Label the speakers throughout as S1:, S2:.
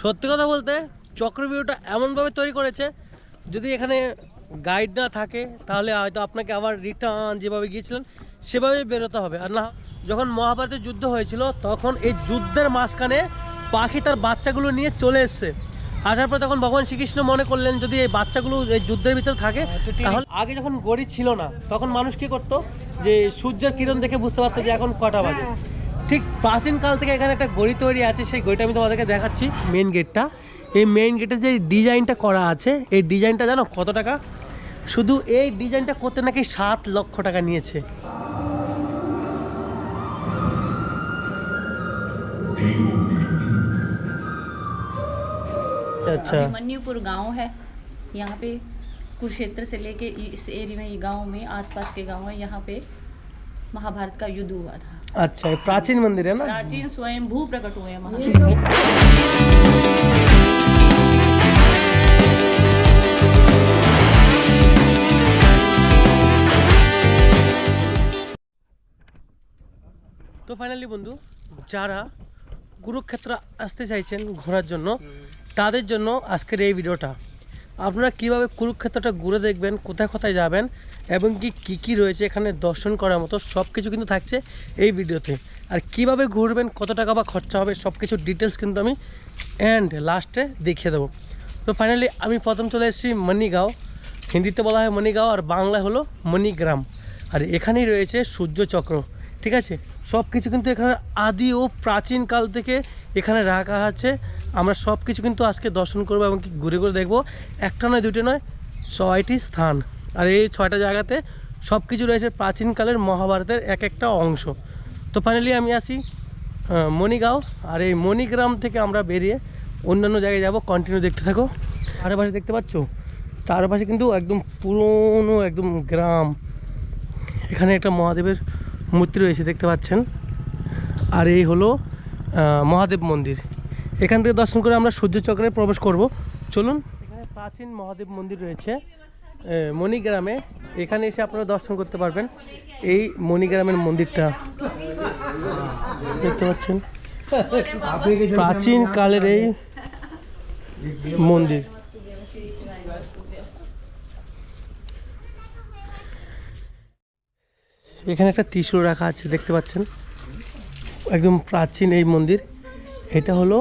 S1: সত্যি কথা বলতে চক্রভিউটা এমনভাবে তৈরি করেছে, যদি এখানে গাইড না থাকে তাহলে হয়তো আপনাকে আবার রিটার্ন যেভাবে গিয়েছিলেন সেভাবে বেরোতে হবে। আর না, যখন মহাভারতের যুদ্ধ হয়েছিল তখন এই যুদ্ধের মাঝখানে পাখি তার বাচ্চাগুলো নিয়ে চলে এসছে। আসার পর তখন ভগবান শ্রীকৃষ্ণ মনে করলেন যদি এই বাচ্চাগুলো এই যুদ্ধের ভিতরে থাকে তাহলে, আগে যখন ঘড়ি ছিল না তখন মানুষ কি করতো, যে সূর্যের কিরণ দেখে বুঝতে পারতো যে এখন কটা বাজে। ঠিক প্রাচীন কাল থেকে এখানে একটা ঘড়ি তৈরি আছে, সেই ঘড়িটা আমি তোমাদেরকে দেখাচ্ছি। মেন গেটটা, এই মেইন গেটের যে ডিজাইনটা করা আছে, এই ডিজাইনটা জানো কত টাকা? শুধু এই ডিজাইনটা করতে নাকি 7 লক্ষ টাকা নিয়েছে। अच्छा,
S2: मन्यूपुर गांव है, यहाँ पे कुरुक्षेत्र से लेके इस एरिया में, गांव में आसपास के गांव है, यहाँ पे महाभारत का युद्ध हुआ था।
S1: अच्छा, ये प्राचीन मंदिर है ना?
S2: प्राचीन स्वयं भू प्रकट हुए हैं महादेव।
S1: তো ফাইনালি বন্ধু, যারা কুরুক্ষেত্র আসতে চাইছেন ঘোরার জন্য তাদের জন্য আজকের এই ভিডিওটা। আপনারা কিভাবে কুরুক্ষেত্রটা ঘুরে দেখবেন, কোথায় কোথায় যাবেন এবং কি কি রয়েছে এখানে দর্শন করার মতো সব কিছু কিন্তু থাকছে এই ভিডিওতে। আর কিভাবে ঘুরবেন, কত টাকা বা খরচা হবে, সব কিছু ডিটেলস কিন্তু আমি লাস্টে দেখিয়ে দেবো। তো ফাইনালি আমি প্রথম চলে এসেছি মণিগাঁও। হিন্দিতে বলা হয় মণিগাঁও আর বাংলায় হলো মণিগ্রাম। আর এখানেই রয়েছে সূর্যচক্র, ঠিক আছে? সব কিছু কিন্তু এখানে আদি ও প্রাচীন কাল থেকে এখানে রাখা আছে। আমরা সব কিছু কিন্তু আজকে দর্শন করবো এবং ঘুরে ঘুরে দেখবো। একটা নয়, দুটো নয়, 6টি স্থান। আর এই 6টা জায়গাতে সব কিছু রয়েছে প্রাচীনকালের মহাভারতের এক একটা অংশ। তো ফাইনালি আমি আসি মণিগাঁও, আর এই মণিগ্রাম থেকে আমরা বেরিয়ে অন্যান্য জায়গায় যাব। কন্টিনিউ দেখতে থাকো। চারপাশে দেখতে পাচ্ছ, চারপাশে কিন্তু একদম পুরনো একদম গ্রাম। এখানে একটা মহাদেবের মূর্তি রয়েছে দেখতে পাচ্ছেন। আর এই হলো মহাদেব মন্দির। এখান থেকে দর্শন করে আমরা সূর্যচক্রে প্রবেশ করব। চলুন। এখানে প্রাচীন মহাদেব মন্দির রয়েছে মণিগ্রামে। এখানে এসে আপনারা দর্শন করতে পারবেন এই মণিগ্রামের মন্দিরটা দেখতে পাচ্ছেন। প্রাচীন কালের এই মন্দির। এখানে একটা ত্রিশূল রাখা আছে দেখতে পাচ্ছেন, একদম প্রাচীন এই মন্দির। এটা হলো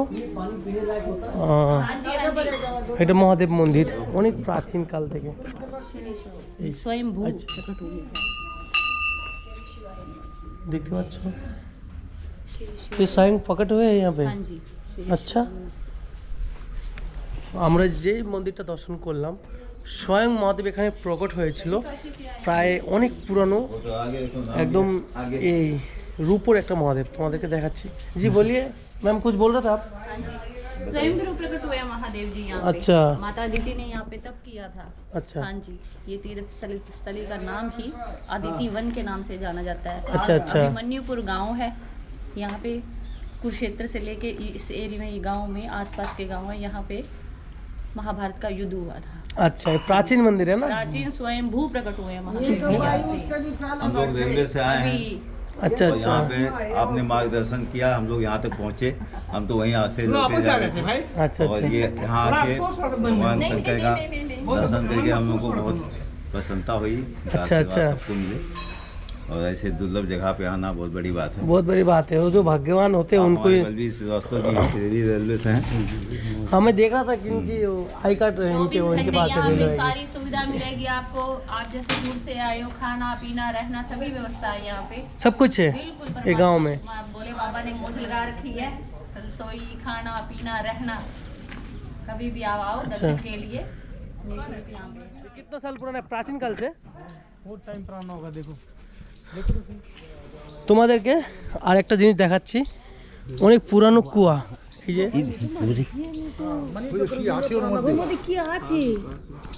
S1: এটা মহাদেব মন্দির, অনেক প্রাচীন কাল থেকে।
S2: स्वयं भू
S1: अच्छा।
S2: प्रकट हुए हैं।
S1: দেখতে পাচ্ছ ये स्वयं प्रकट हुए हैं यहाँ पे।
S2: हाँ जी।
S1: আচ্ছা, আমরা যে মন্দিরটা দর্শন করলাম স্বয়ং মহাদেব এখানে প্রকট হয়েছিল, প্রায় অনেক পুরানো একদম এই রূপর একটা মহাদেব। তোমাদেরকে देखाচ্ছি। জি বলিए मैम, कुछ बोल रहा था आप?
S2: स्वयं रूप प्रकट हुए हैं महादेव जी यहाँ पे।
S1: अच्छा।
S2: माता अदिति ने यहाँ पे तब किया था।
S1: अच्छा।
S2: हाँ जी, ये तीर्थ स्थली का नाम ही अदिति वन के नाम से जाना जाता है।
S1: अच्छा अच्छा।
S2: अभिमन्युपुर गांव है, यहाँ पे कुरुक्षेत्र से लेके इस एरिया में, गांव में आसपास के गांव है, यहाँ पे महाभारत का युद्ध हुआ था।
S1: अच्छा, ये प्राचीन मंदिर है ना?
S2: प्राचीन स्वयं भू प्रकट हुए हैं महादेव जी यहाँ से।
S3: हम लोग रेलवे से आए हैं।
S2: अभी
S1: अच्छा
S3: और यहाँ
S1: अच्छा
S3: पे आपने मार्गदर्शन किया, हम लोग यहाँ तक पहुँचे। हम तो वहीं से लेके जा रहे थे
S1: अच्छा
S3: और
S1: अच्छा।
S3: ये यहाँ आके भगवान शंकर का दर्शन करके हम लोग को बहुत प्रसन्नता हुई।
S1: अच्छा,
S3: आशीर्वाद
S1: अच्छा।
S3: सबको मिले और ऐसे दुर्लभ जगह पे आना बहुत बड़ी बात है।
S1: बहुत बड़ी बात है। वो जो भाग्यवान होते हैं उनको ही।
S3: बलबीर श्रीवास्तव जी रेलवे से हैं।
S1: हमें देख रहा था कि इनकी आई कार्ड इनके
S2: 24
S1: इनके
S2: घंटे
S1: पास
S2: यहाँ पे
S1: है।
S2: सारी सुविधा मिलेगी आपको। आप जैसे दूर से आए हो, खाना पीना रहना सभी व्यवस्था है यहाँ पे।
S1: सब कुछ है
S2: बिल्कुल
S1: ये गांव में।
S2: बोले बाबा ने मोट लगा रखी है, रसोई खाना पीना रहना, कभी भी आप आओ दर्शन के लिए निःशुल्क यहाँ पे।
S1: कितना साल पुराना है? प्राचीन काल से
S4: बहुत टाइम पुराना होगा। देखो
S1: তোমাদেরকে আর একটা জিনিস দেখাচ্ছি, অনেক পুরানো কুয়া। এই যে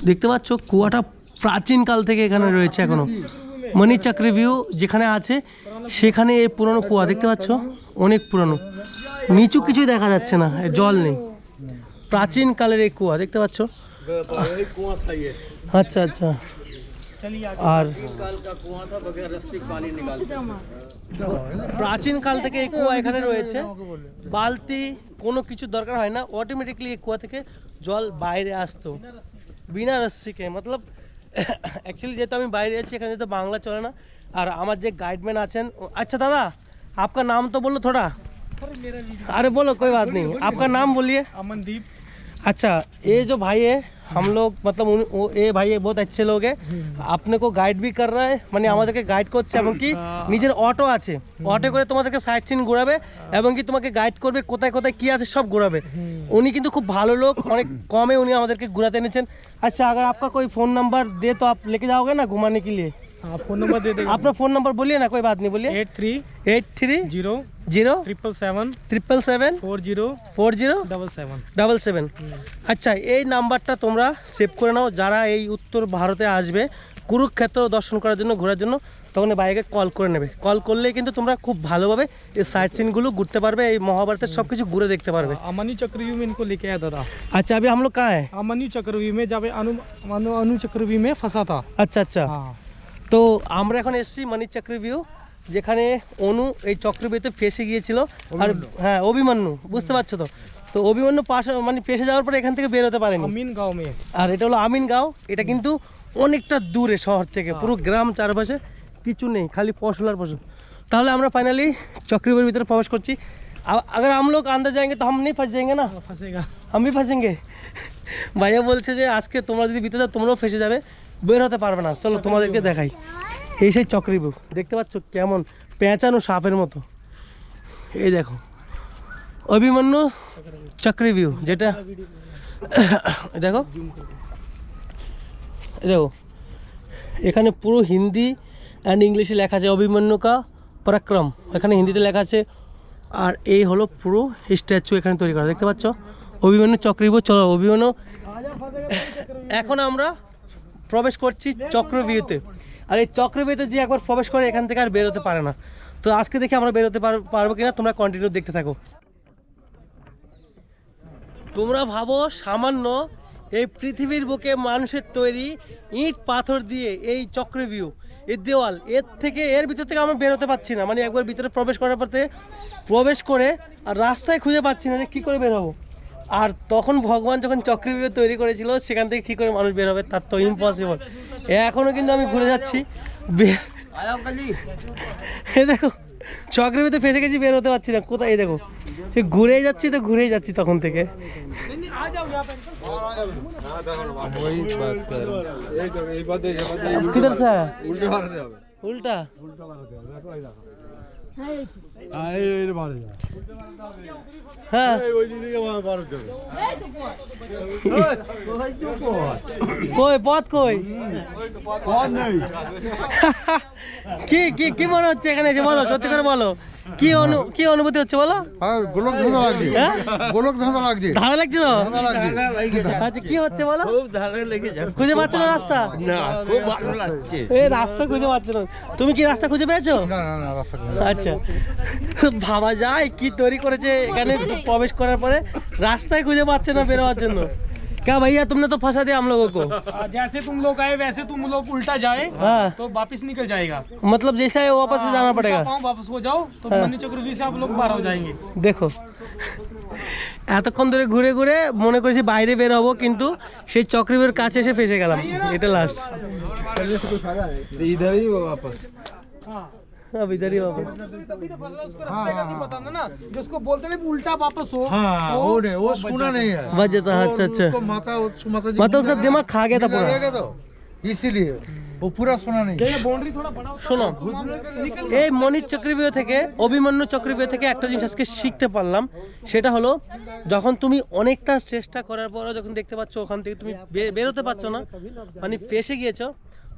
S1: দেখতে পাচ্ছ কুয়াটা প্রাচীন কাল থেকে এখানে রয়েছে এখনো। মণিচক্রভিউ যেখানে আছে সেখানে এই পুরানো কুয়া দেখতে পাচ্ছ, অনেক পুরানো। নিচু কিছুই দেখা যাচ্ছে না, জল নেই। প্রাচীন কালের এই কুয়া দেখতে পাচ্ছ। আচ্ছা আচ্ছা।
S4: चलिए आगे।
S1: আর প্রাচীন কাল থেকে এই কুয়া এখানে রয়েছে। বালতি কোনো কিছু দরকার হয় না, অটোমেটিকলি এই কুয়া থেকে জল বাইরে আসতো বিনা রস্সিকে। মতলব অ্যাকচুয়ালি যেহেতু আমি বাইরে আছি, এখানে যেহেতু বাংলা চলে না, আর আমার যে গাइडमैन আছেন। अच्छा दादा, आपका नाम तो बोलो थोड़ा। अरे बोलो, कोई बात नहीं, आपका नाम बोलिए।
S4: अमनदीप।
S1: अच्छा, ये जो भाई है हम लोग मतलब ये भाई बहुत अच्छे लोग है, अपने को गाइड भी कर रहा है, মানে আমাদেরকে গাইড করছে, এবং কি নিজের অটো আছে, অটো করে তোমাদেরকে সাইট সিন ঘোরাবে এবং কি তোমাকে গাইড করবে কোথায় কোথায় কি আছে সব ঘোরাবে। উনি কিন্তু খুব ভালো লোক, অনেক কমে উনি আমাদেরকে ঘোরাতে এনেছেন। अच्छा, अगर आपका कोई फ़ोन नंबर दे तो आप लेके जाओगे ना घुमाने के लिए?
S4: हाँ, फोन नंबर दे देगा।
S1: अपना फ़ोन नंबर बोलिए ना, कोई बात नहीं, बोलिए।
S4: 83
S1: 0
S4: 0
S1: 777
S4: 777
S1: 40
S4: 77।
S1: আচ্ছা, এই নাম্বারটা তোমরা সেভ করে নাও। যারা এই উত্তর ভারতে আসবে কুরুক্ষেত্র দর্শন করার জন্য, ঘোরার জন্য, তখন এই বাইকে কল করে নেবে। কল করলেই কিন্তু তোমরা খুব ভালোভাবে এই সাইট সিনগুলো ঘুরতে পারবে, এই মহাভারতের সব কিছু ঘুরে দেখতে পারবে।
S4: अमनी चक्रव्यूह में इनको लेके आया दादा।
S1: अच्छा, अभी हम लोग कहाँ है?
S4: अमनी चक्रव्यूह में जब अनु चक्रव्यूह में फंसा था।
S1: আচ্ছা আচ্ছা,
S4: हाँ,
S1: তো আমরা এখন এসেছি মানি চক্রভিউ, যেখানে অনু এই চক্রভিউতে ফেসে গিয়েছিল। আর হ্যাঁ, অভিমন্যু, বুঝতে পারছো তো? তো অভিমন্যু পাশে মানে ফেসে যাওয়ার পরে এখান থেকে বের হতে পারেনি।
S4: अमीन गांव में।
S1: আর এটা হলো আমিন গাঁও, এটা কিন্তু অনেকটা দূরে শহর থেকে, পুরো গ্রাম, চারপাশে কিছু নেই, খালি ফসল আর ফসল। তাহলে আমরা ফাইনালি চক্রভিউর ভিতরে প্রবেশ করছি। अगर हम लोग अंदर जाएंगे तो हम नहीं फंस जाएंगे ना?
S4: फंसेगा।
S1: हम भी फंसेंगे। ভাইয়া বলছে যে আজকে তোমরা যদি ভিতরে যাও তোমরাও ফেসে যাবে, বের হতে পারবে না। চলো তোমাদেরকে দেখাই। এই সেই চক্রভিউ দেখতে পাচ্ছ, কেমন পেঁচানো সাপের মতো। এই দেখো অভিমন্যু চক্রভিউ, যেটা দেখো, দেখো এখানে পুরো হিন্দি অ্যান্ড ইংলিশে লেখা আছে অভিমন্যু কা পরাক্রম, এখানে হিন্দিতে লেখা আছে। আর এই হলো পুরো স্ট্যাচু এখানে তৈরি করা, দেখতে পাচ্ছ অভিমন্যু চক্রভিউ। চলো অভিমন্যু, এখন আমরা প্রবেশ করছি চক্রভিউতে। আর এই চক্রভিউতে যে একবার প্রবেশ করে এখান থেকে আর বেরোতে পারে না। তো আজকে দেখি আমরা বেরোতে পারবো কিনা, তোমরা কন্টিনিউ দেখতে থাকো। তোমরা ভাবো সামান্য এই পৃথিবীর বুকে মানুষের তৈরি ইট পাথর দিয়ে এই চক্রভিউ, এই দেওয়াল, এর ভিতর থেকে আমরা বেরোতে পারছি না। মানে একবার ভিতরে প্রবেশ করার পরে প্রবেশ করে আর রাস্তায় খুঁজে পাচ্ছি না যে কী করে বের হবো। আর তখন ভগবান যখন চক্রভিউ তৈরি করেছিল, সেখান থেকে কী করে মানুষ বের হবে, তার তো ইম্পসিবল। এখনও কিন্তু আমি ঘুরে যাচ্ছি, এ দেখো চক্রভিউতে ফেসে গেছি, বের হতে পারছি না। কোথায়? এই দেখো ঘুরেই যাচ্ছি, তো ঘুরেই যাচ্ছি তখন থেকে। किधर से है? उल्टा हाँ, কই পথ কই? কি মনে হচ্ছে এখানে এসে? বলো, সত্যি করে বলো, কি অনুভূতি হচ্ছে বলো?
S5: গোলক ধাঁধা লাগছে, গোলক ধাঁধা লাগছে,
S1: ধাঁধা লাগছে তো?
S5: ধাঁধা লাগছে।
S1: আচ্ছা, কি হচ্ছে বলো?
S6: খুব ধারে লেগে যাবে
S1: খুঁজে পাচ্ছ না রাস্তা?
S6: না, খুব ভালো লাগছে।
S1: এই রাস্তা খুঁজে পাচ্ছ না? তুমি কি রাস্তা খুঁজে পেয়েছো?
S5: না না না, রাস্তা খুঁজে
S1: আচ্ছা, ভাবা যায় কি তৈরি করেছে এখানে প্রবেশ করার পরে রাস্তায় খুঁজে পাচ্ছে না বেরোয়ার জন্য। क्या भैया, तुमने तो फंसा दिया हम लोगों को।
S4: जैसे तुम लोग आए वैसे तुम लोग उल्टा जाए
S1: हाँ,
S4: तो वापस निकल जाएगा।
S1: मतलब जैसा है वापस से जाना पड़ेगा।
S4: पाँव वापस हो जाओ तो
S1: हाँ।
S4: मनी चक्रव्यूह से आप लोग बाहर हो जाएंगे।
S1: দেখো এতক্ষণ ধরে ঘুরে ঘুরে মনে করেছি বাইরে বের হবো, কিন্তু সেই চক্রভিউর কাছে এসে ফেসে গেলাম। এটা লাস্ট।
S5: इधर ही वापस।
S4: हाँ,
S1: अब इधर ही वापस।
S4: तभी तो फंसा, उसको रास्ते का नहीं पता ना, जो उसको बोलते हैं उल्टा वापस हो।
S5: हाँ,
S4: तो
S5: वो नहीं, वो सुना नहीं है।
S1: बच जाता है। अच्छा अच्छा,
S5: उसको माता जी
S1: मतलब उसका दिमाग खा गया था पूरा।
S5: तो इसीलिए वो पूरा सुना नहीं।
S4: ये बाउंड्री थोड़ा बड़ा होता है,
S1: শোনো,
S4: तो हम निकल
S1: এই মনির চক্রভিউ থেকে, অভিমন্যু চক্রভিউ থেকে একটা জিনিস আজকে শিখতে পারলাম। সেটা হলো, যখন তুমি অনেকটা চেষ্টা করার পরও যখন দেখতে পাচ্ছ ওখান থেকে তুমি বেরোতে পারছো না, মানে ফেসে গিয়েছো,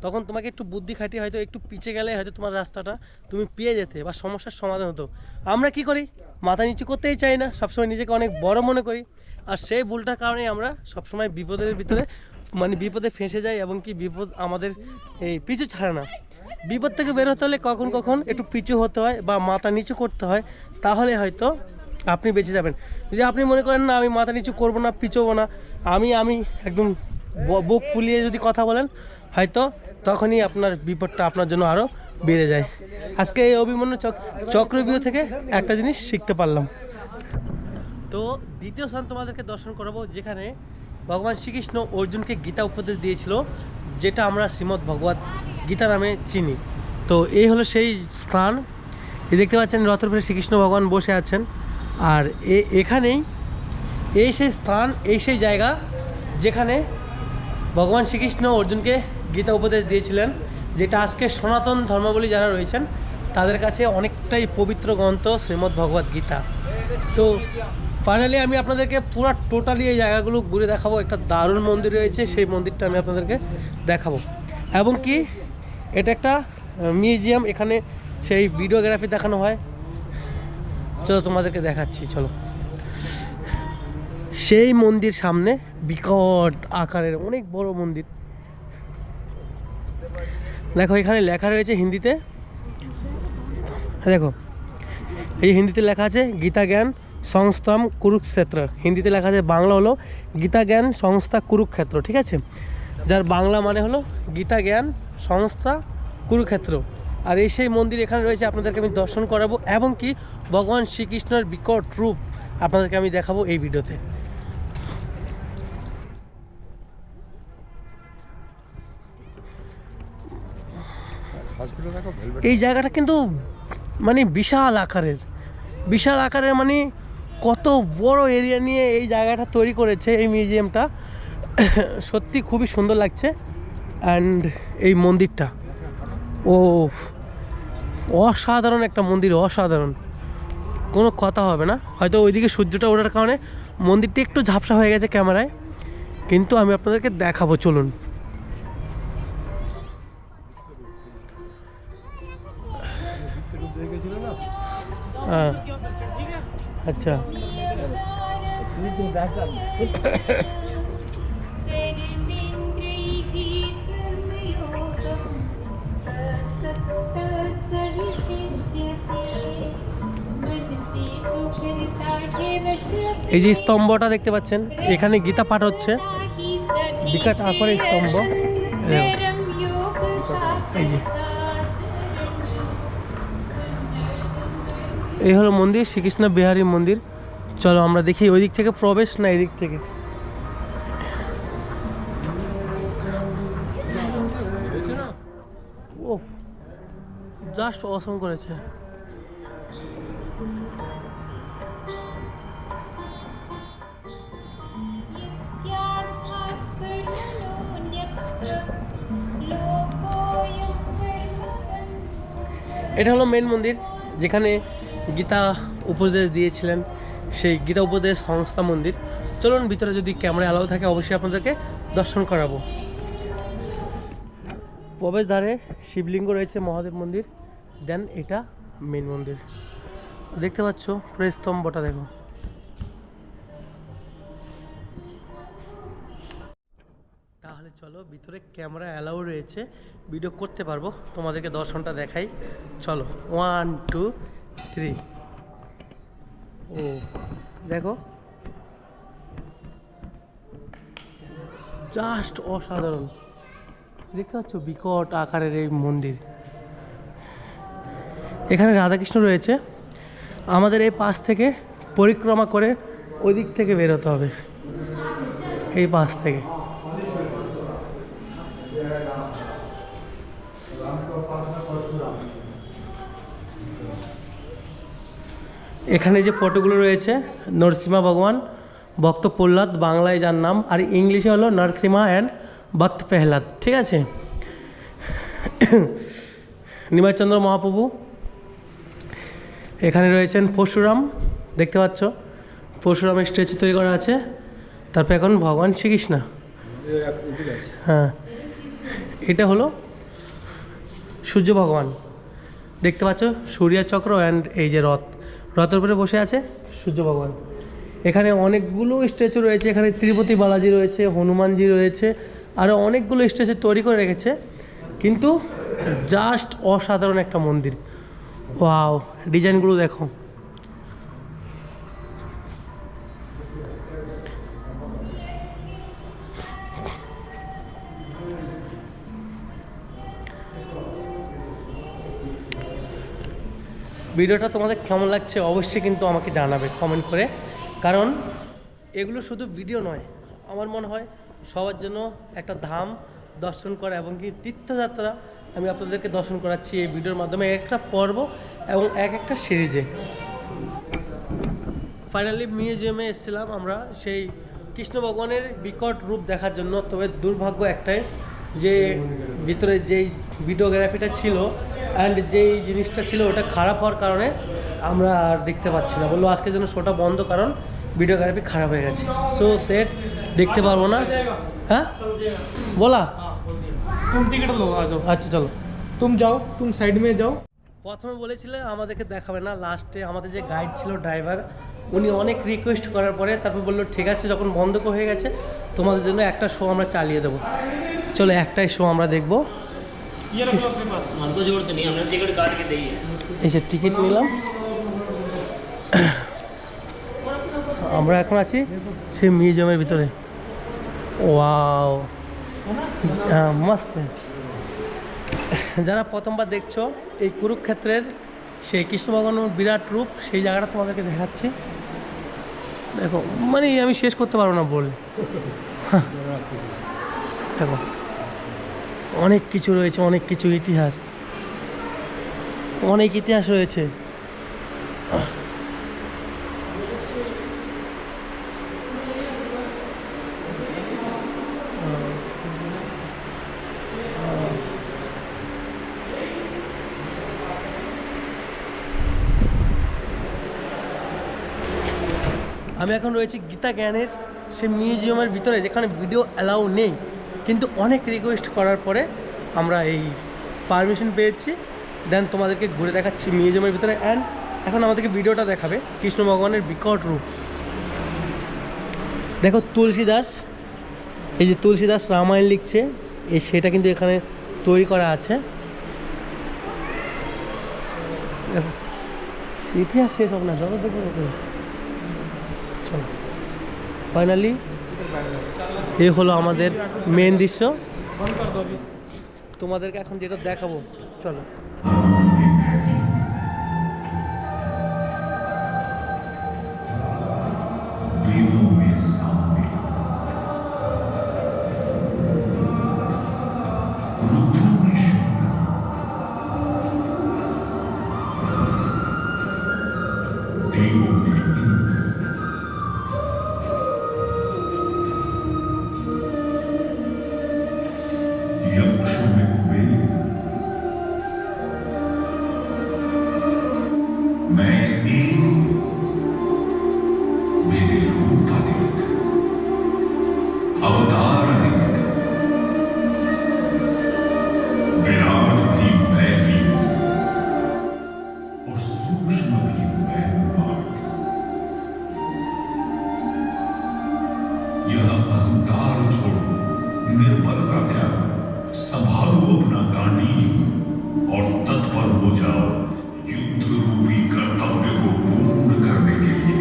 S1: তখন তোমাকে একটু বুদ্ধি খাটিয়ে হয়তো একটু পিছিয়ে গেলে হয়তো তোমার রাস্তাটা তুমি পেয়ে যেতে বা সমস্যার সমাধান হতো। আমরা কি করি? মাথা নিচু করতেই চাই না, সবসময় নিজেকে অনেক বড় মনে করি। আর সেই ভুলটার কারণেই আমরা সবসময় বিপদের ভিতরে, মানে বিপদে ফেঁসে যাই, এবং কি বিপদ আমাদের এই পিছু ছাড়ে না। বিপদ থেকে বের হতে হলে কখন কখন একটু পিছু হতে হয় বা মাথা নিচু করতে হয়, তাহলে হয়তো আপনি বেঁচে যাবেন। যদি আপনি মনে করেন না আমি মাথা নিচু করবো না, পিছোবো না, আমি একদম বুক ফুলিয়ে যদি কথা বলেন, হয়তো তখনই আপনার বিপদটা আপনার জন্য আরও বেড়ে যায়। আজকে এই অভিমন্যু চক্রবিউ থেকে একটা জিনিস শিখতে পারলাম। তো দ্বিতীয় স্থান তোমাদেরকে দর্শন করাবো, যেখানে ভগবান শ্রীকৃষ্ণ অর্জুনকে গীতা উপদেশ দিয়েছিল, যেটা আমরা শ্রীমদ্ ভগবত গীতা নামে চিনি। তো এই হলো সেই স্থান। এই দেখতে পাচ্ছেন রথের উপরে শ্রীকৃষ্ণ ভগবান বসে আছেন। আর এখানেই এই সেই স্থান, এই সেই জায়গা যেখানে ভগবান শ্রীকৃষ্ণ অর্জুনকে গীতা উপদেশ দিয়েছিলেন, যেটা আজকে সনাতন ধর্মাবলী যারা রয়েছেন তাদের কাছে অনেকটাই পবিত্র গ্রন্থ শ্রীমদ্ ভগবত গীতা। তো ফাইনালি আমি আপনাদেরকে পুরো টোটালি এই জায়গাগুলো ঘুরে দেখাবো। একটা দারুণ মন্দির রয়েছে, সেই মন্দিরটা আমি আপনাদেরকে দেখাবো। এবং কি এটা একটা মিউজিয়াম, এখানে সেই ভিডিওগ্রাফি দেখানো হয়। চলো তোমাদেরকে দেখাচ্ছি, চলো। সেই মন্দির সামনে বিকট আকারের অনেক বড় মন্দির। দেখো এখানে লেখা রয়েছে হিন্দিতে, দেখো এই হিন্দিতে লেখা আছে গীতা জ্ঞান সংস্থাম কুরুক্ষেত্র। হিন্দিতে লেখা আছে, বাংলা হলো গীতা জ্ঞান সংস্থা কুরুক্ষেত্র, ঠিক আছে? যার বাংলা মানে হলো গীতা জ্ঞান সংস্থা কুরুক্ষেত্র। আর এই সেই মন্দির এখানে রয়েছে, আপনাদেরকে আমি দর্শন করাবো। এবং কি ভগবান শ্রীকৃষ্ণের বিকট রূপ আপনাদেরকে আমি দেখাবো এই ভিডিওতে। এই জায়গাটা কিন্তু মানে বিশাল আকারের, মানে কত বড় এরিয়া নিয়ে এই জায়গাটা তৈরি করেছে এই মিউজিয়ামটা। সত্যি খুবই সুন্দর লাগছে। অ্যান্ড এই মন্দিরটা অসাধারণ একটা মন্দির, অসাধারণ, কোনো কথা হবে না। হয়তো ওইদিকে সূর্যটা ওঠার কারণে মন্দিরটা একটু ঝাপসা হয়ে গেছে ক্যামেরায়, কিন্তু আমি আপনাদেরকে দেখাবো, চলুন। হ্যাঁ আচ্ছা, এই যে স্তম্ভটা দেখতে পাচ্ছেন, এখানে গীতা পাঠ হচ্ছে, বিকট আকারের স্তম্ভ। এই যে এই হলো মন্দির, শ্রীকৃষ্ণ বিহারী মন্দির। চলো আমরা দেখি ওই দিক থেকে প্রবেশ না এই দিক থেকে। ও জাস্ট অসম করেছে। এটা হলো মেন মন্দির, যেখানে গীতা উপদেশ দিয়েছিলেন, সেই গীতা উপদেশ সংস্থা মন্দির। চলুন ভিতরে, যদি ক্যামেরা অ্যালাউ থাকে অবশ্যই আপনাদেরকে দর্শন করাবো। প্রবেশদ্বারে শিবলিঙ্গ রয়েছে, মহাদেব মন্দির। দেন এটা মেন মন্দির, দেখতে পাচ্ছ পুরো স্তম্ভটা দেখো। তাহলে চলো, ভিতরে ক্যামেরা অ্যালাউ রয়েছে, ভিডিও করতে পারবো, তোমাদেরকে দর্শনটা দেখাই। চলো 1 2 3। ও দেখো, জাস্ট অসাধারণ, দেখতে পাচ্ছ বিকট আকারের এই মন্দির। এখানে রাধাকৃষ্ণ রয়েছে। আমাদের এই পাশ থেকে পরিক্রমা করে ওই দিক থেকে বেরোতে হবে, এই পাশ থেকে। এখানে যে ফটোগুলো রয়েছে, নরসিংহা ভগবান, ভক্ত প্রহ্লাদ বাংলায় যার নাম, আর ইংলিশে হলো নরসিংহা অ্যান্ড ভক্ত প্রহ্লাদ, ঠিক আছে? নিমাইচন্দ্র মহাপ্রভু। এখানে রয়েছেন পরশুরাম, দেখতে পাচ্ছ পরশুরামের স্ট্যাচু তৈরি করা আছে। তারপর এখন ভগবান শ্রীকৃষ্ণ। হ্যাঁ, এটা হলো সূর্য ভগবান, দেখতে পাচ্ছ সূর্য চক্র অ্যান্ড এই যে রথের উপরে বসে আছে সূর্য ভগবান। এখানে অনেকগুলো স্ট্যাচু রয়েছে, এখানে তিরুপতি বালাজি রয়েছে, হনুমানজি রয়েছে, আরও অনেকগুলো স্ট্যাচু তৈরি করে রেখেছে। কিন্তু জাস্ট অসাধারণ একটা মন্দির। ওয়াও, ডিজাইনগুলো দেখো। ভিডিওটা তোমাদের কেমন লাগছে অবশ্যই কিন্তু আমাকে জানাবে কমেন্ট করে, কারণ এগুলো শুধু ভিডিও নয়, আমার মনে হয় সবার জন্য একটা ধাম দর্শন করা এবং কি তীর্থযাত্রা আমি আপনাদেরকে দর্শন করাচ্ছি এই ভিডিওর মাধ্যমে, একটা পর্ব এবং এক একটা সিরিজে। ফাইনালি মিউজিয়ামে এসেছিলাম আমরা সেই কৃষ্ণ ভগবানের বিকট রূপ দেখার জন্য। তবে দুর্ভাগ্য একটাই যে ভিতরে যেই ভিডিওগ্রাফিটা ছিল অ্যান্ড যেই জিনিসটা ছিল ওটা খারাপ হওয়ার কারণে আমরা আর দেখতে পাচ্ছি না। বললো আজকের জন্য শোটা বন্ধ, কারণ ভিডিওগ্রাফি খারাপ হয়ে গেছে। সো সেট দেখতে পারবো না। হ্যাঁ বলা,
S4: तुम टिकट लो, आ जाओ।
S1: আচ্ছা চলো।
S4: तुम जाओ, तुम साइड में जाओ।
S1: প্রথমে বলেছিলে আমাদেরকে দেখাবে না, লাস্টে আমাদের যে গাইড ছিল ড্রাইভার উনি অনেক রিকোয়েস্ট করার পরে তারপর বললো ঠিক আছে যখন বন্ধ হয়ে গেছে তোমাদের জন্য একটা শো আমরা চালিয়ে দেবো। চলো একটাই শো আমরা দেখবো।
S4: ये रखो अपने पास।
S6: हमको जरूरत नहीं, हमने टिकट काट के दी है।
S1: এই যে টিকিট নিলাম, আমরা এখন আছি সেই মিউজিয়ামের ভিতরে। ওয়াও, মস্ত। যারা প্রথমবার দেখছো এই কুরুক্ষেত্রের সেই কৃষ্ণ ভগবানের বিরাট রূপ, সেই জায়গাটা তোমাদেরকে দেখাচ্ছি। দেখো মানে আমি শেষ করতে পারবো না বলে। দেখো অনেক কিছু রয়েছে, অনেক কিছু ইতিহাস, অনেক ইতিহাস রয়েছে। আমি এখন রয়েছি গীতা জ্ঞানের সেই মিউজিয়ামের ভিতরে, যেখানে ভিডিও অ্যালাউ নেই, কিন্তু অনেক রিকোয়েস্ট করার পরে আমরা এই পারমিশন পেয়েছি। দেন তোমাদেরকে ঘুরে দেখাচ্ছি মিউজিয়ামের ভিতরে। অ্যান্ড এখন আমাদেরকে ভিডিওটা দেখাবে কৃষ্ণ ভগবানের বিকট রূপ। দেখো তুলসী দাস, এই যে তুলসী দাস রামায়ণ লিখছে, এই সেটা কিন্তু এখানে তৈরি করা আছে। দেখো ইতিহাস শেষ হবে না, যত দেখো। চলো ফাইনালি এই হলো আমাদের মেন দৃশ্য।
S4: बंद कर दो अभी।
S1: তোমাদেরকে এখন যেটা দেখাবো চলো।
S7: वेदों में सामवेद, रुद्रों में शुक्र, देवों में इंद्र, यक्षों में कुबेर, मैं एक हूं, मेरे रूप अनेक, अवतार अनेक, विराट भी मैं ही हूं और सूक्ष्म भी मैं हूं पार्थ। यह अहंकार छोड़ो, निर्बल का क्या, संभालो अपना गांडीव और तत्पर हो जाओ युद्ध रूपी कर्तव्य को पूर्ण करने के लिए।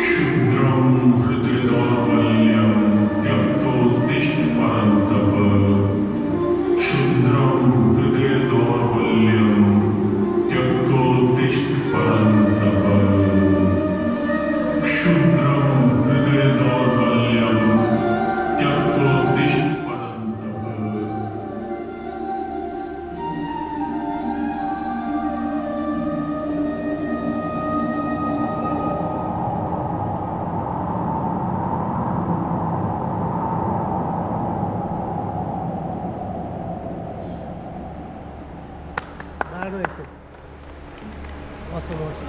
S7: क्षुद्रं हृदय दौर्बल्यं त्यक्तोत्तिष्ठ परन्तप, क्षुद्रं हृदय दौर्बल्यं त्यक्तोत्तिष्ठ परन्तप, क्षुद्रं हृदय दौर्बल्यं त्यक्तोत्तिष्ठ परन्तप।
S1: দারুণ হয়েছে, অসম অসম।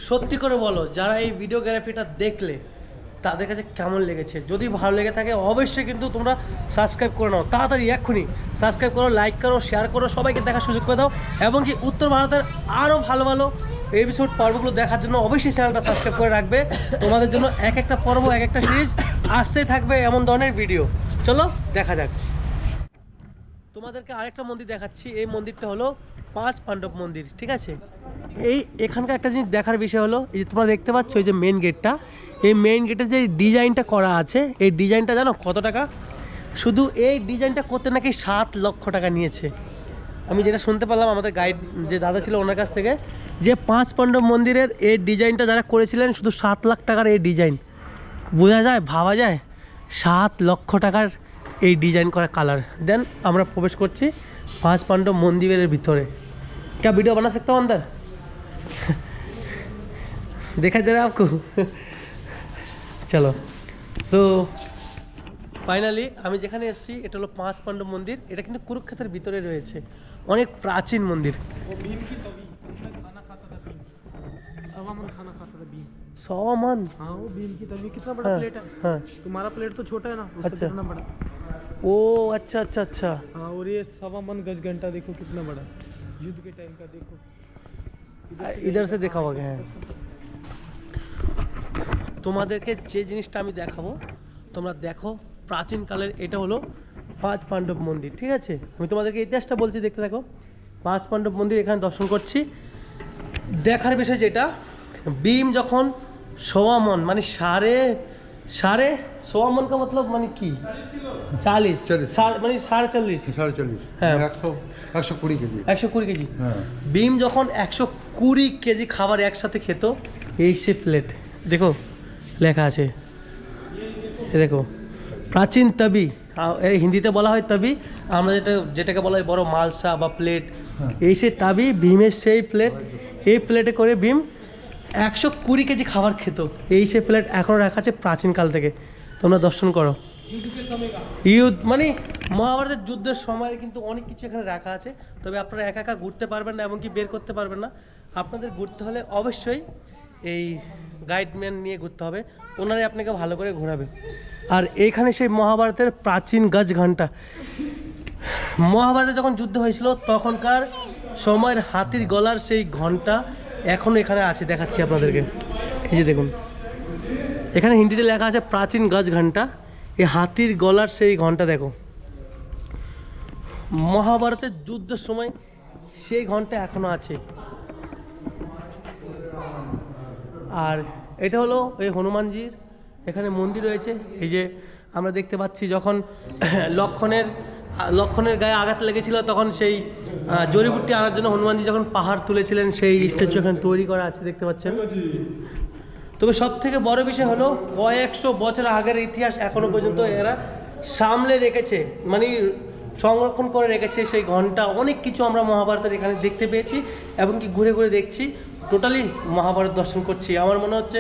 S1: সত্যি করে বলো যারা এই ভিডিওগ্রাফিটা দেখলে তাদের কাছে কেমন লেগেছে। যদি ভালো লেগে থাকে অবশ্যই কিন্তু তোমরা সাবস্ক্রাইব করে নাও, তাড়াতাড়ি এক্ষুনি সাবস্ক্রাইব করো, লাইক করো, শেয়ার করো, সবাইকে দেখার সুযোগ করে দাও। এবং কি উত্তর ভারতের আরও ভালো ভালো এপিসোড পর্বগুলো দেখার জন্য অবশ্যই চ্যানেলটা সাবস্ক্রাইব করে রাখবে। তোমাদের জন্য এক একটা পর্ব, এক একটা সিরিজ আসতেই থাকবে এমন ধরনের ভিডিও। চলো দেখা যাক। তোমাদেরকে আরেকটা মন্দির দেখাচ্ছি। এই মন্দিরটা হলো 5 পাণ্ডব মন্দির, ঠিক আছে। এখানকার একটা জিনিস দেখার বিষয় হলো, এই যে তোমরা দেখতে পাচ্ছ এই যে মেন গেটটা, এই মেন গেটের যে ডিজাইনটা করা আছে, এই ডিজাইনটা জানো কত টাকা? শুধু এই ডিজাইনটা করতে নাকি 7 লক্ষ টাকা নিয়েছে। আমি যেটা শুনতে পারলাম আমাদের গাইড যে দাদা ছিল ওনার কাছ থেকে, যে 5 পাণ্ডব মন্দিরের এই ডিজাইনটা যারা করেছিলেন শুধু 7 লাখ টাকার এই ডিজাইন। বোঝা যায়, ভাবা যায় 7 লক্ষ টাকার এই ডিজাইন করা কালার। দেন আমরা প্রবেশ করছি 5 পাণ্ডব মন্দিরের ভিতরে। क्या वीडियो बना सकता हूँ अंदर? दिखाई दे रहा है आपको? चलो, তো ফাইনালি আমি যেখানে এসেছি এটা হলো 5 পাণ্ডব মন্দির। এটা কিন্তু কুরুক্ষেত্রের ভিতরে রয়েছে, অনেক প্রাচীন মন্দির।
S4: सवामन खाना खाता था बीम।
S1: सवामन?
S4: हाँ वो बीम की तवी। कितना बड़ा
S1: हाँ,
S4: प्लेट है?
S1: हाँ।
S4: तुम्हारा प्लेट तो छोटा है ना, उसका
S1: अच्छा।
S4: कितना बड़ा?
S1: ओ अच्छा अच्छा अच्छा।
S4: हाँ, और ये 1.25 गज घंटा देखो कितना बड़ा, युद्ध के टाइम का देखो।
S1: इधर से देखा होगा। হ্যাঁ, তোমাদেরকে যে জিনিসটা আমি দেখাবো তোমরা দেখো প্রাচীনকালের। এটা হলো 5 পাণ্ডব মন্দির, ঠিক আছে? আমি তোমাদেরকে ইতিহাসটা বলছি, দেখতে থাকো। 5 পাণ্ডব মন্দির এখানে দর্শন করছি। দেখার বিষয় যেটা, बीम যখন सवामन মানে साढ़े सवामन का मतलब মানে কি 40 মানে 40.5
S5: 40.5
S1: হ্যাঁ
S5: 120 কেজি
S1: 120 কেজি।
S5: হ্যাঁ
S1: बीम যখন 120 কেজি খাবার একসাথে খেত, এই সে প্লেট দেখো লেখা আছে, এই দেখো প্রাচীন তবি, হিন্দিতে বলা হয় তবি, আমরা যেটাকে বলা হয় বড় মালসা বা প্লেট, এই সে তাবি ভীমের সেই প্লেট। এই প্লেটে করে ভীম 120 কেজি খাবার খেত। এই সে প্লেট এখনও রাখা আছে প্রাচীনকাল থেকে, তোমরা দর্শন করো। युद्ध মানে মহাভারতের যুদ্ধের সময় কিন্তু অনেক কিছু এখানে রাখা আছে। তবে আপনারা একা একা ঘুরতে পারবেন না, এমনকি বের করতে পারবেন না। আপনাদের ঘুরতে হলে অবশ্যই এই গাইডম্যান নিয়ে ঘুরতে হবে, ওনারাই আপনাকে ভালো করে ঘোরাবে। আর এইখানে সেই মহাভারতের প্রাচীন গজ ঘণ্টা, মহাভারতে যখন যুদ্ধ হয়েছিল তখনকার সময়ের হাতির গলার সেই ঘণ্টা এখনও এখানে আছে, দেখাচ্ছি আপনাদেরকে। এই যে দেখুন, এখানে হিন্দিতে লেখা আছে প্রাচীন গজ ঘণ্টা। এই হাতির গলার সেই ঘণ্টা দেখো, মহাভারতের যুদ্ধের সময় সেই ঘণ্টা এখনো আছে। আর এটা হলো এই হনুমানজির এখানে মন্দির রয়েছে। এই যে আমরা দেখতে পাচ্ছি যখন লক্ষণের গায়ে আঘাত লেগেছিল তখন সেই জড়িবুটি আনার জন্য হনুমানজি যখন পাহাড় তুলেছিলেন, সেই স্ট্যাচু এখানে তৈরি করা আছে, দেখতে পাচ্ছেন। তবে সব থেকে বড় বিষয় হলো কয়েকশো বছর আগের ইতিহাস এখনো পর্যন্ত এরা সামলে রেখেছে, মানে সংরক্ষণ করে রেখেছে সেই ঘন্টা। অনেক কিছু আমরা মহাভারতের এখানে দেখতে পেয়েছি এবং কি ঘুরে ঘুরে দেখছি, টোটালি মহাভারত দর্শন করছি। আমার মনে হচ্ছে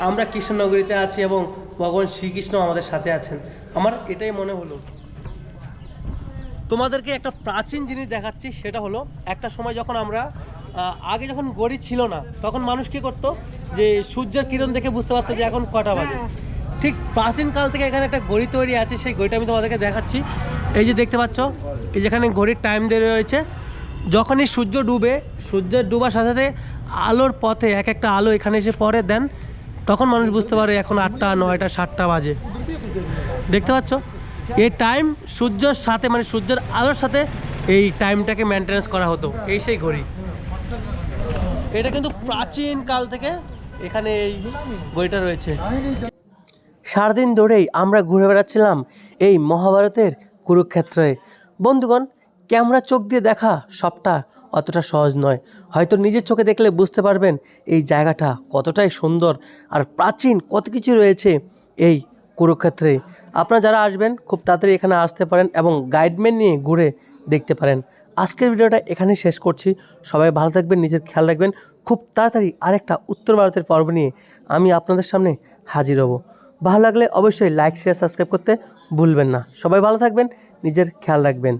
S1: আমরা কৃষ্ণনগরীতে আছি এবং ভগবান শ্রীকৃষ্ণ আমাদের সাথে আছেন, আমার এটাই মনে হলো। তোমাদেরকে একটা প্রাচীন জিনিস দেখাচ্ছি, সেটা হলো একটা সময় যখন আমরা আগে যখন ঘড়ি ছিল না তখন মানুষ কী করতো, যে সূর্যের কিরণ দেখে বুঝতে পারতো যে এখন কটা বাজে। ঠিক প্রাচীনকাল থেকে এখানে একটা ঘড়ি তৈরি আছে, সেই ঘড়িটা আমি তোমাদেরকে দেখাচ্ছি। এই যে দেখতে পাচ্ছ, এই যেখানে ঘড়ির টাইম দেওয়া রয়েছে। যখনই সূর্য ডুবে, সূর্যের ডুবার সাথে সাথে আলোর পথে এক একটা আলো এখানে এসে পড়ে, দেন তখন মানুষ বুঝতে পারে এখন 8টা 9টা 7টা বাজে। দেখতে পাচ্ছ, এই টাইম সূর্যের সাথে মানে সূর্যের আলোর সাথে এই টাইমটাকে মেনটেন্যান্স করা হতো, এই সেই ঘড়ি। এটা কিন্তু প্রাচীন কাল থেকে এখানে এই ঘড়িটা রয়েছে। সারাদিন ধরেই আমরা ঘুরে বেড়াচ্ছিলাম এই মহাভারতের কুরুক্ষেত্রে। বন্ধুগণ, ক্যামেরা চোখ দিয়ে দেখা সবটা অতটা সহজ নয়, হয়তো নিজের চোখে দেখলে বুঝতে পারবেন এই জায়গাটা কতটাই সুন্দর আর প্রাচীন, কত কিছু রয়েছে এই কুরুক্ষেত্রে। আপনারা যারা আসবেন খুব তাড়াতাড়ি এখানে আসতে পারেন এবং গাইডম্যান নিয়ে ঘুরে দেখতে পারেন। আজকের ভিডিওটা এখানেই শেষ করছি। সবাই ভালো থাকবেন, নিজের খেয়াল রাখবেন। খুব তাড়াতাড়ি আরেকটা উত্তর ভারতের পর্ব নিয়ে আমি আপনাদের সামনে হাজির হব। ভালো লাগলে অবশ্যই লাইক শেয়ার সাবস্ক্রাইব করতে ভুলবেন না। সবাই ভালো থাকবেন, নিজের খেয়াল রাখবেন।